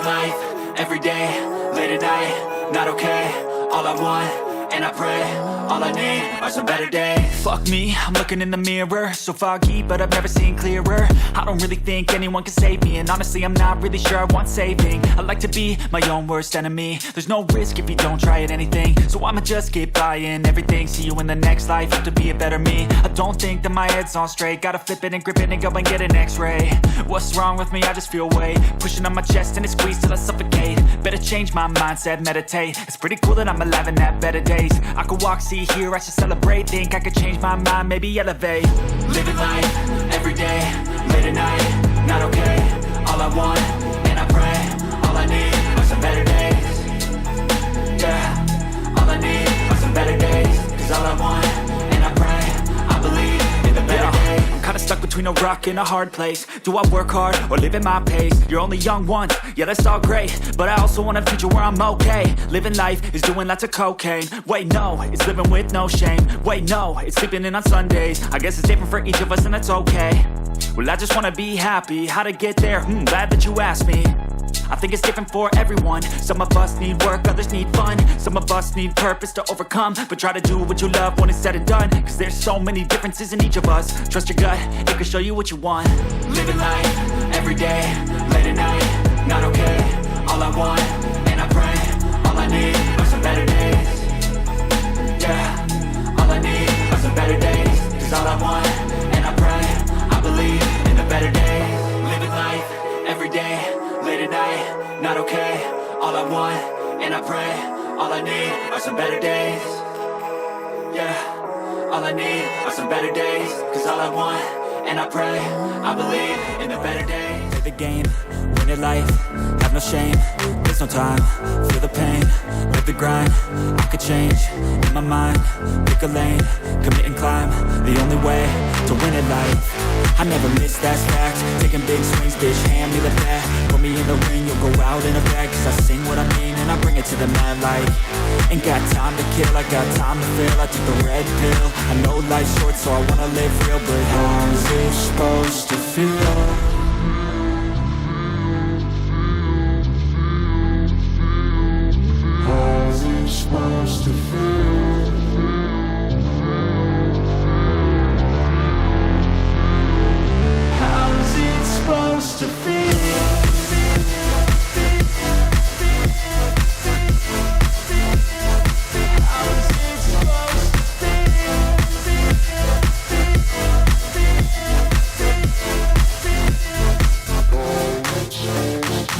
life, everyday, late at night, not okay. All I want, and I pray, all I need are some better days. Fuck me, I'm looking in the mirror, so foggy, but I've never seen clearer. I don't really think anyone can save me, and honestly I'm not really sure I want saving. I like to be my own worst enemy. There's no risk if you don't try at anything, so I'ma just keep buying everything. See you in the next life, have to be a better me. I don't think that my head's on straight, gotta flip it and grip it and go and get an x-ray. What's wrong with me? I just feel weight pushing on my chest and it squeezes till I suffocate. Better change my mindset, meditate. It's pretty cool that I'm alive and have better days. I could walk, see, hear, I should celebrate. Think I could change my mind, maybe elevate. Living life, everyday, late at night, not okay. All I want, and I pray, all I need are some better days. Yeah, all I need are some better days. Cause all I want, and I pray, I believe in the better days. I'm kinda stuck between a rock and a hard place. Do I work hard or live at my pace? You're only young once, yeah that's all great, but I also want a future where I'm okay. Living life is doing lots of cocaine. Wait no, it's living with no shame. Wait no, it's sleeping in on Sundays. I guess it's different for each of us and that's okay. Well I just wanna be happy, how to get there? Glad that you asked me. I think it's different for everyone. Some of us need work, others need fun. Some of us need purpose to overcome. But try to do what you love when it's said and done. Cause there's so many differences in each of us. Trust your gut, it can show you what you want. Living life, everyday, late at night, not okay. All I want, and I pray, all I need are some better days. Yeah, all I need are some better days. Cause all I want, and I pray, I believe in the better days. Living life, everyday, late at night, not okay. All I want, and I pray, all I need are some better days. Yeah, all I need are some better days. Cause all I want, and I pray, I believe in the better days. Play the game, win at life, have no shame. There's no time, feel the pain, live the grind. I could change, in my mind, pick a lane, commit and climb. The only way to win at life. I never miss, that's fact. Taking big swings, bitch, hand me the bat. Put me in the ring, you'll go out in a bag. Cause I sing what I mean and I bring it to the mad light. Ain't got time to kill, I got time to feel. I took the red pill, I know life's short so I wanna live real. But how's it supposed to feel? Supposed to feel. How's it supposed to feel?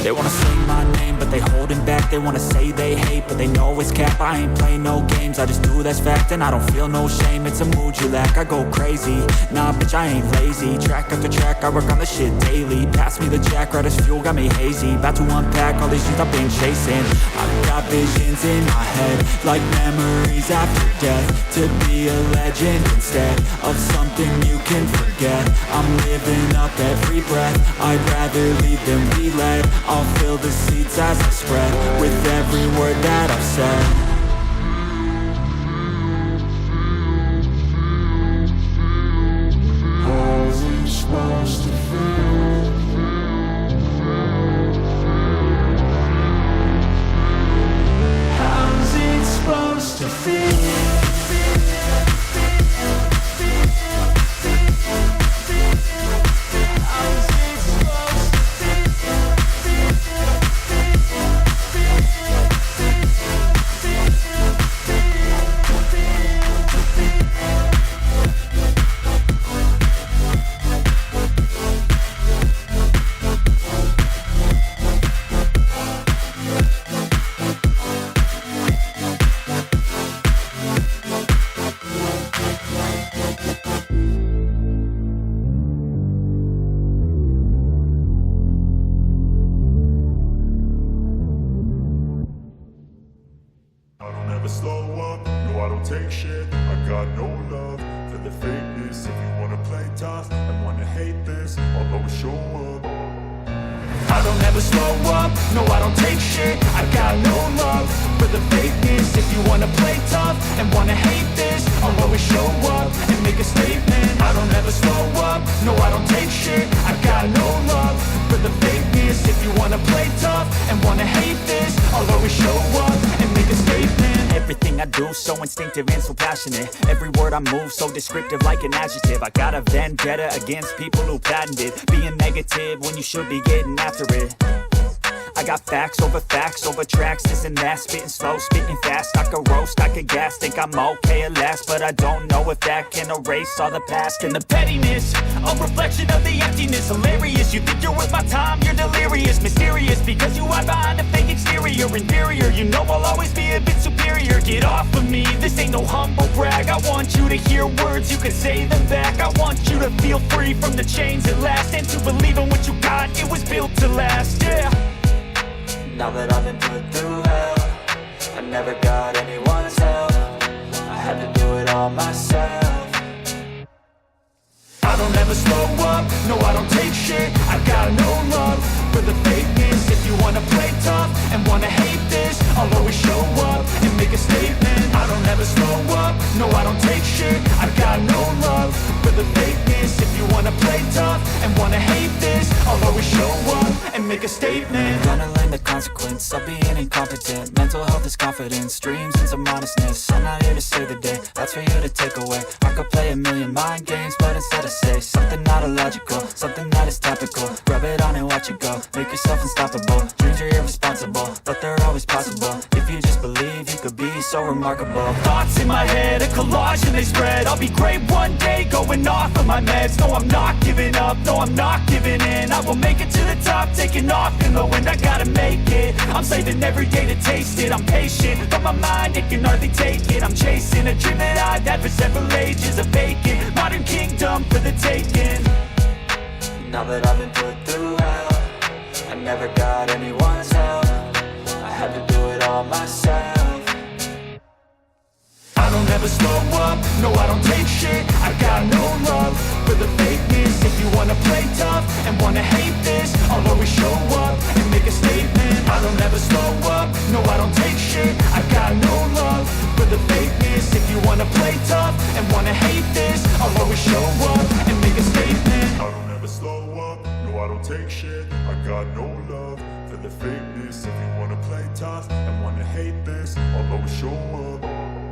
They wanna sing my name, but they holding back. They wanna say they hate, but they know it's cap. I ain't play no games, I just do, that's fact. And I don't feel no shame, it's a mood you lack. I go crazy, nah bitch I ain't lazy. Track after track, I work on this shit daily. Pass me the jack, right as fuel, got me hazy. About to unpack all these things I've been chasing. I've got visions in my head, like memories after death. To be a legend instead of something you can forget. I'm living up every breath, I'd rather lead than be led. I'll fill the seats as I spread with every word that I've said. How's it supposed to feel? How's it supposed to feel? Slow up, no I don't take shit. I got no love for the fakeness. If you wanna play tough and wanna hate this, I'll always show up. I don't ever slow up, no I don't take shit. I got no love for the fakeness. If you wanna play tough and wanna hate this, I'll always show up and make a statement. I don't ever slow up, no I don't take shit. I got no love for the fakeness. If you wanna play tough and wanna hate this, I'll always show up and make a statement. Everything I do so instinctive and so passionate. Every word I move so descriptive like an adjective. I got a vendetta against people who patented being negative when you should be getting after it. I got facts over tracks, this and that. Spitting slow, spitting fast. I could roast, I could gas. Think I'm okay at last, but I don't know if that can erase all the past. And the pettiness, a reflection of the emptiness. Hilarious, you think you're worth my time, you're delirious. Mysterious, because you hide behind a fake exterior. Inferior, you know I'll always be a bit superior. Get off of me, this ain't no humble brag. I want you to hear words, you can say them back. I want you to feel free from the chains at last, and to believe in what you got, it was built to last, yeah. Now that I've been put through hell, I never got anyone's help. I had to do it all myself. I don't ever slow up, no I don't take shit. I got no love for the fakeness. If you wanna play tough and wanna hate this, I'll always show up and make a statement. I don't ever slow up, no I don't take shit. I got no love for the fakeness. If you wanna play tough and wanna hate this, I'll always show up and make a statement. Gonna learn the consequence of being incompetent. Mental health is confidence, dreams and some honestness. I'm not here to save the day, that's for you to take away. I could play a million mind games, but instead I say something not illogical, something that is topical. Rub it on and watch it go, make yourself unstoppable. Dreams are irresponsible, but they're always possible. If you just believe, you could be so remarkable. Thoughts in my head, a collage and they spread. I'll be great one day, going off of my meds. No, I'm not giving up, no, I'm not giving in. I will make it to the top, taking off in the wind. I gotta make it, I'm saving every day to taste it. I'm patient, but my mind, it can hardly take it. I'm chasing a dream that I've had for several ages. A vacant, modern kingdom for the taking. Now that I've been put through hell, I never got anyone's help. I had to do it all myself. I don't ever slow up, no I don't take shit. I got no love for the fakeness. If you wanna play tough and wanna hate this, I'll always show up and make a statement. I don't ever slow up, no I don't take shit. I got no love for the fakeness. If you wanna play tough and wanna hate this, I'll always show up and make a statement. I don't ever slow up, no I don't take shit. I got no love for the fakeness. If you wanna play tough and wanna hate this, I'll always show up.